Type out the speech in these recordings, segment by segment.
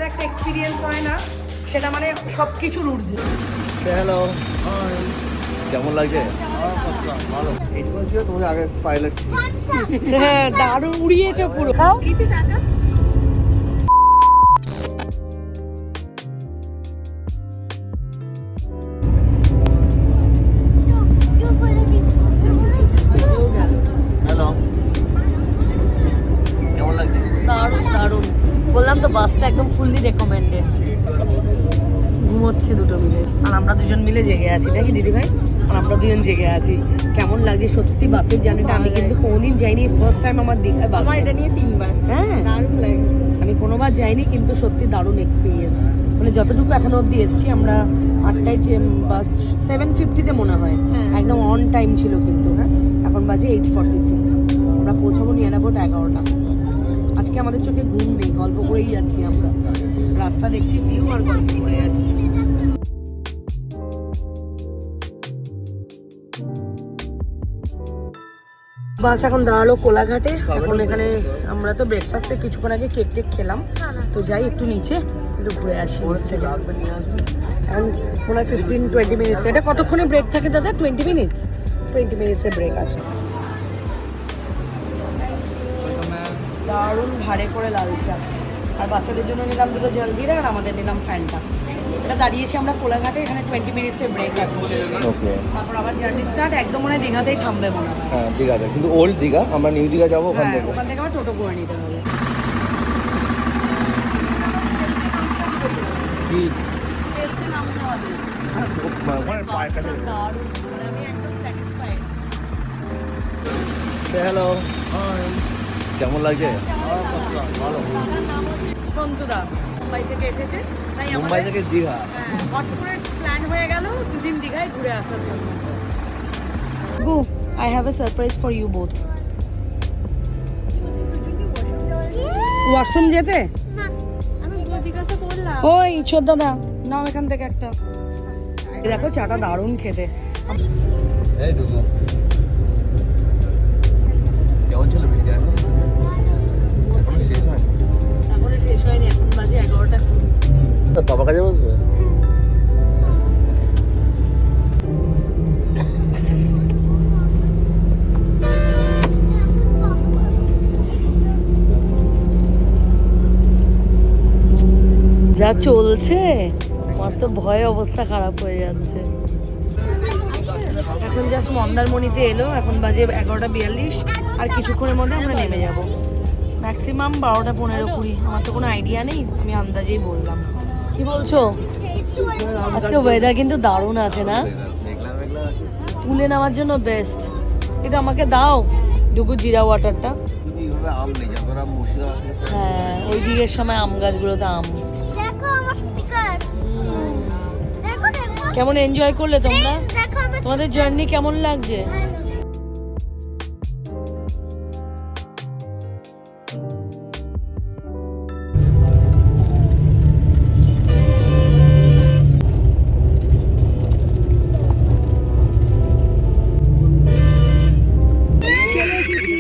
একটা এক্সপিরিয়েন্স হয় না, সেটা মানে সব কিছুর ঊর্ধ্বে। হ্যালো, কেমন লাগছে? ভালো। 8 মাস ছিল তোমাদের আগে পাইলট ছিল। হ্যাঁ, দারুণ উড়িয়েছে পুরো। খাও কিসি টাকা। হ্যালো, কেমন লাগছে? দারুণ দারুণ, বললাম তো বাসটা একদম ফুললি রেকমেন্ডেড। ঘুমোচ্ছে দুটো মিলে, আর আমরা দুজন মিলে জেগে আছি নাকি দিদি ভাই? আর আমরা দুজন জেগে আছি। কেমন লাগছে সত্যি বাসের জার্নিটা? আমি কিন্তু কোনোদিন যাইনি, ফার্স্ট টাইম আমার দীঘায় বাস। আমার এটা নিয়ে 3 বার। হ্যাঁ, দারুণ লাগে। আমি কোনোবার যাইনি, কিন্তু সত্যি দারুণ এক্সপিরিয়েন্স। মানে যতটুকু এখনো অবধি এসছি আমরা 8টায় বাস 7:50-তে মনে হয়, হ্যাঁ। একদম অন টাইম ছিল কিন্তু। হ্যাঁ, এখন বাজে 8:46, আমরা পৌঁছাবো নিয়ে নেবো 11টা। আজকে আমাদের চোখে ঘুম নেই, গল্প করেই যাচ্ছি আমরা। রাস্তা দেখছি, ভিউ আর গল্প করে যাচ্ছি। বাস এখন দাঁড়ালো কোলাঘাটে। এখন এখানে আমরা তো ব্রেকফাস্টে কিছুক্ষণ আগে কেক টেক খেলাম, তো যাই একটু নিচে একটু ঘুরে আসি নিচ থেকে। এখন মনে হয় 15-20 মিনিটস। এটা কতক্ষণে ব্রেক থাকে দাদা? 20 মিনিটস? 20 মিনিটসের ব্রেক আছে। দারুণ ভারে করে লাল চা, আর বাচ্চাদের জন্য নিলাম দুটো জলজিরা, আর আমাদের নিলাম ফ্যানটা। এটা দাঁড়িয়েছি আমরা কোলাঘাটে, এখানে 20 মিনিটসের ব্রেক আছে। ওকে। তারপর আবার জার্নি স্টার্ট, একদম মনে হয় দীঘাতেই থামবে মনে হয়। হ্যাঁ, দীঘাতে, কিন্তু ওল্ড দীঘা, আমরা নিউ দীঘা যাবো ওখান হ্যাঁ, থেকে। ওখান থেকে আবার টোটো করে নিতে হবে। কি খেলতে নামতে হবে। ওখানে পার্ক আছে। দারুণ, মানে আমি একদম স্যাটিসফাইড। হ্যালো, কেমন লাগছে? ভালো। দাদার নাম হচ্ছে সন্তুদা, মুম্বাই থেকে এসেছে, তাই মুম্বাই আমাদের থেকে দীঘা। হট করে প্ল্যান হয়ে গেল 2 দিন দীঘায় ঘুরে আসার জন্য। গো, I have a surprise for you both. Washroom যেতে? আমি জিজ্ঞাসা করলাম। ওই ছোট দাদা, নাও এখান থেকে একটা। এই দেখো চাটা দারুণ খেতে। এই ঢুকো। কেমন ছিল ভিডিও? এখনো শেষ হয়নি। তারপরে শেষ হয়নি, এখন বাজে 11:20। তো বাবার কাছে বসবে? যা চলছে, আমার তো ভয়ে অবস্থা খারাপ হয়ে যাচ্ছে। এখন জাস্ট মন্দারমণিতে এলো, এখন বাজে 11:42, আর কিছুক্ষণের মধ্যে আমরা নেমে যাব। ম্যাক্সিমাম 12:15-20। আমার তো কোনো আইডিয়া নেই, আমি আন্দাজেই বললাম। কি বলছো? আজকে ওয়েদার কিন্তু দারুণ আছে না? মেঘলা মেঘলা আছে। তুলে নেওয়ার জন্য বেস্ট। এটা আমাকে দাও ডুগু জিরা ওয়াটারটা। কিন্তু এইভাবে আম নেই, যতটা মুর্শিদাবাদ থেকে হ্যাঁ, ওই দিকের সময় আম গাছগুলোতে আম। দেখো আমার স্পিকার। দেখো দেখো। কেমন এনজয় করলে তোমরা? দেখো আমার তোমাদের জার্নি কেমন লাগছে? চলে এসেছি।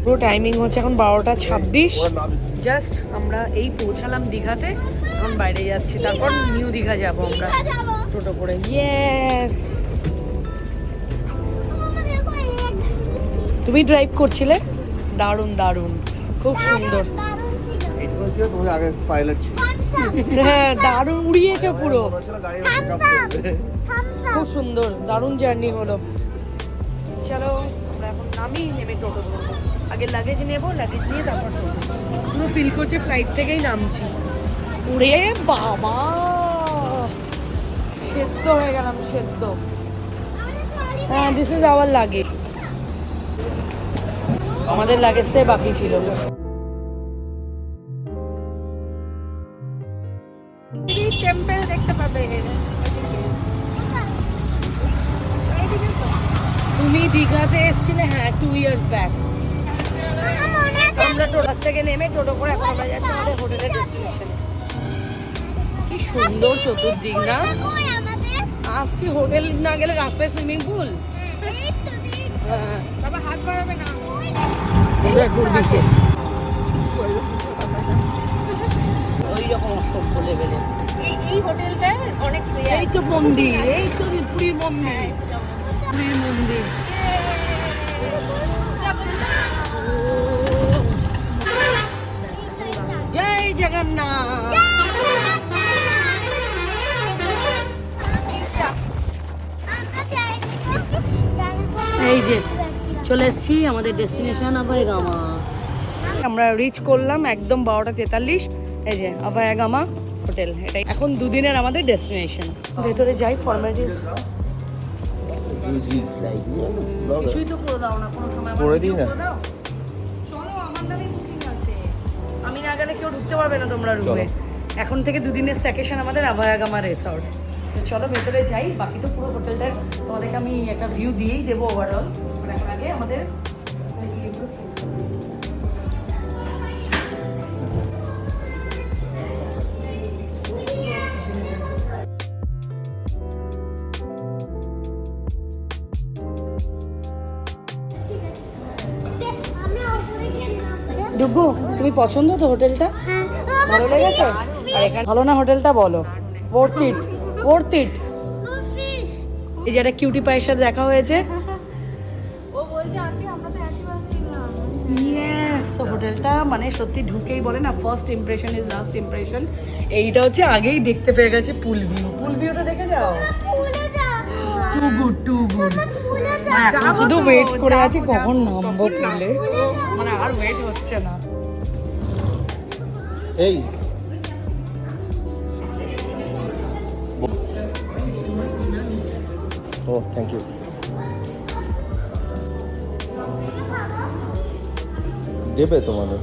পুরো টাইমিং হচ্ছে এখন 12:26। জাস্ট আমরা এই পৌঁছালাম দীঘাতে, এখন বাইরে যাচ্ছি, তারপর নিউ দীঘা যাব আমরা টোটো করে। ইয়েস, তুমি ড্রাইভ করছিলে? দারুণ দারুণ, খুব সুন্দর। 8 মাস ছিল তোমাদের আগে পাইলট ছিল। হ্যাঁ, দারুণ উড়িয়েছে পুরো। মনে হচ্ছিল গাড়ি পিকআপ করবে। খুব সুন্দর, দারুণ জার্নি হলো। চলো আমরা এখন নামি, নেমে টোটো ধরবো। আগে লাগেজ নেবো, লাগেজ নিয়ে তারপর টোটো। পুরো ফিল করছে ফ্লাইট থেকেই নামছি। উড়ে বাবা, সেদ্ধ হয়ে গেলাম, সেদ্ধ। হ্যাঁ, দিস ইজ আওয়ার লাগেজ। আমাদের লাগেজটাই বাকি ছিল। টেম্পল দেখতে পাবে। তুমি দীঘাতে এসেছিলে? হ্যাঁ, 2 years ব্যাক। আমরা টোটো থেকে নেমে টোটো করে এখন আমরা যাচ্ছি আমাদের হোটেলের ডেস্টিনেশনে। কি সুন্দর চতুর্দিক না? আসছি, হোটেল না গেলে রাস্তায় সুইমিং পুল। বাবা হাত বাড়াবে না। উদয়পুর বিচে ওই রকম অসভ্য লেভেলের। এই হোটেলটা অনেক এই তো মন্দির, এই তো পুরীর মন্দির, পুরীর মন্দির। জয় জগন্নাথ। এই যে চলে এসছি আমাদের ডেস্টিনেশন আভায়াগামা। আমরা রিচ করলাম একদম 12:43। এই যে আভায়াগামা হোটেল, এটাই এখন দুদিনের আমাদের ডেস্টিনেশন। ভেতরে যাই, ফর্মালিটিস কিছুই তো করে দাও না, কোনো সময় আমার করে দিই video না। করে দাও। চলো, আমার নামে বুকিং আছে, আমি না গেলে কেউ ঢুকতে পারবে না তোমরা রুমে। এখন থেকে দুদিনের স্ট্যাকেশন আমাদের আভায়াগামা রিসর্ট। তো চলো ভেতরে যাই, বাকি তো পুরো হোটেলটার তোমাদেরকে আমি একটা ভিউ দিয়েই দেবো ওভারঅল। এখন আগে আমাদের ডুগু, তুমি পছন্দ তো হোটেলটা? ভালো লেগেছে? আর এখানে ভালো না হোটেলটা বলো? worth it, worth it। এই যে একটা কিউটি পায়ের সাথে দেখা হয়েছে। ও বলছে আন্টি আমরা তো একই বাস কিনলাম। ইয়েস, তো হোটেলটা মানে সত্যি ঢুকেই বলে না first impression is last impression. এইটা হচ্ছে আগেই দেখতে পেয়ে গেছে পুল ভিউ। পুল ভিউটা দেখে যাও, টু গুড টু গুড। এখন শুধু ওয়েট করে আছি কখন নামবো পুলে, মানে আর ওয়েট হচ্ছে না। এই ও থ্যাংক ইউ। দেবে তোমাদের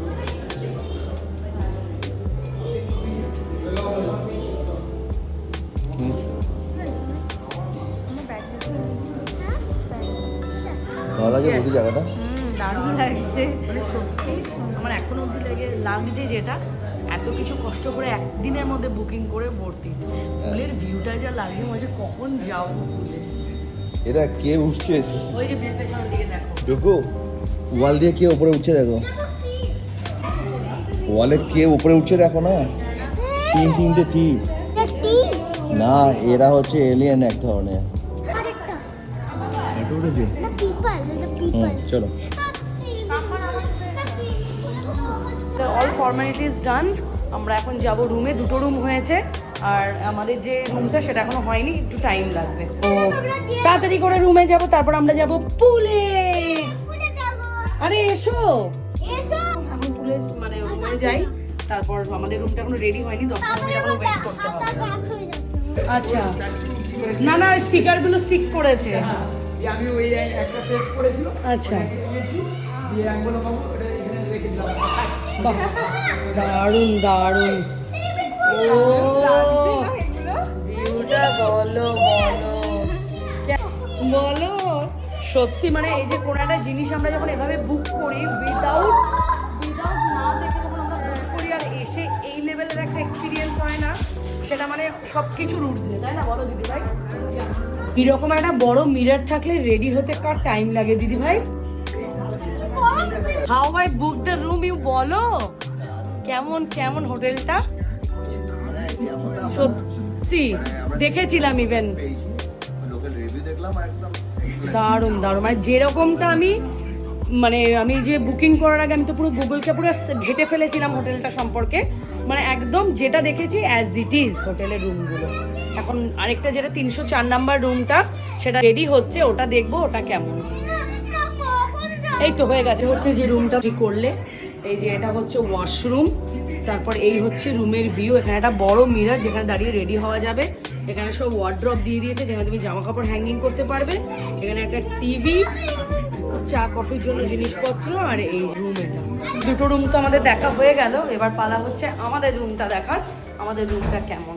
ভালো লাগে বুঝি জায়গাটা। দারুণ লাগছে। মানে সত্যি আমার এখনো অবধি লাগছে যেটা এত কিছু কষ্ট করে একদিনের মধ্যে বুকিং করে ভর্তি পুলের ভিউটা যা লাগে মনে কখন যাও পুলে। এটা কে উঠছে এসে? ওই যে পেছনের দিকে দেখো, দেখো ওয়াল দিয়ে কে উপরে উঠছে, দেখো ওয়ালে কে উপরে উঠছে দেখো না, তিনটে থিপ। না এরা হচ্ছে এলিয়েন এক ধরনের। এটা উঠেছে? চলো অল ফর্মালিটিস ডান। আমরা এখন যাব রুমে। দুটো রুম হয়েছে আর আমাদের যে রুমটা সেটা এখনো হয়নি, একটু টাইম লাগবে। তো তাড়াতাড়ি করে রুমে যাব, তারপর আমরা যাব পুলে। আরে এসো, এখন পুলে মানে রুমে যাই, তারপর আমাদের রুমটা এখনো রেডি হয়নি, 10 মিনিট এখনো ওয়েট করতে হবে। আচ্ছা, না না স্টিকারগুলো স্টিক করেছে। আমি ওই একটা পেজ করেছিল, আচ্ছা, দিয়ে আমি বললাম বাবু এটা এখানে রেখে দিলাম। বাহ, দারুণ দারুণ। ও ভিউটা বলো বলো বলো। সত্যি মানে এই যে কোনো একটা জিনিস আমরা যখন এভাবে বুক করি উইদাউট না দেখে যখন আমরা বুক করি আর এসে এই লেভেলের একটা এক্সপিরিয়েন্স হয় না, সেটা মানে সব কিছুর ঊর্ধ্বে, তাই না বলো দিদি ভাই? এরকম একটা বড় মিরর থাকলে রেডি হতে কার টাইম লাগে দিদি ভাই? How I book the room, you বলো কেমন কেমন হোটেলটা? সত্যি দেখেছিলাম ইভেন, দারুণ দারুণ। মানে যেরকমটা আমি যে বুকিং করার আগে আমি তো পুরো গুগলকে পুরো ঘেটে ফেলেছিলাম হোটেলটা সম্পর্কে, মানে একদম যেটা দেখেছি অ্যাজ ইট ইজ হোটেলের রুমগুলো। এখন আরেকটা যেটা 304 নাম্বার রুমটা সেটা রেডি হচ্ছে, ওটা দেখবো ওটা কেমন। এই তো হয়ে গেছে, হচ্ছে যে রুমটা ঠিক করলে। এই যে এটা হচ্ছে ওয়াশরুম, তারপর এই হচ্ছে রুমের ভিউ। এখানে একটা বড় মিরর যেখানে দাঁড়িয়ে রেডি হওয়া যাবে। এখানে সব ওয়ার্ড্রপ দিয়ে দিয়েছে যেখানে তুমি জামা কাপড় হ্যাঙ্গিং করতে পারবে। এখানে একটা টিভি, চা কফির জন্য জিনিসপত্র, আর এই রুম। এটা দুটো রুম তো আমাদের দেখা হয়ে গেল, এবার পালা হচ্ছে আমাদের রুমটা দেখার, আমাদের রুমটা কেমন।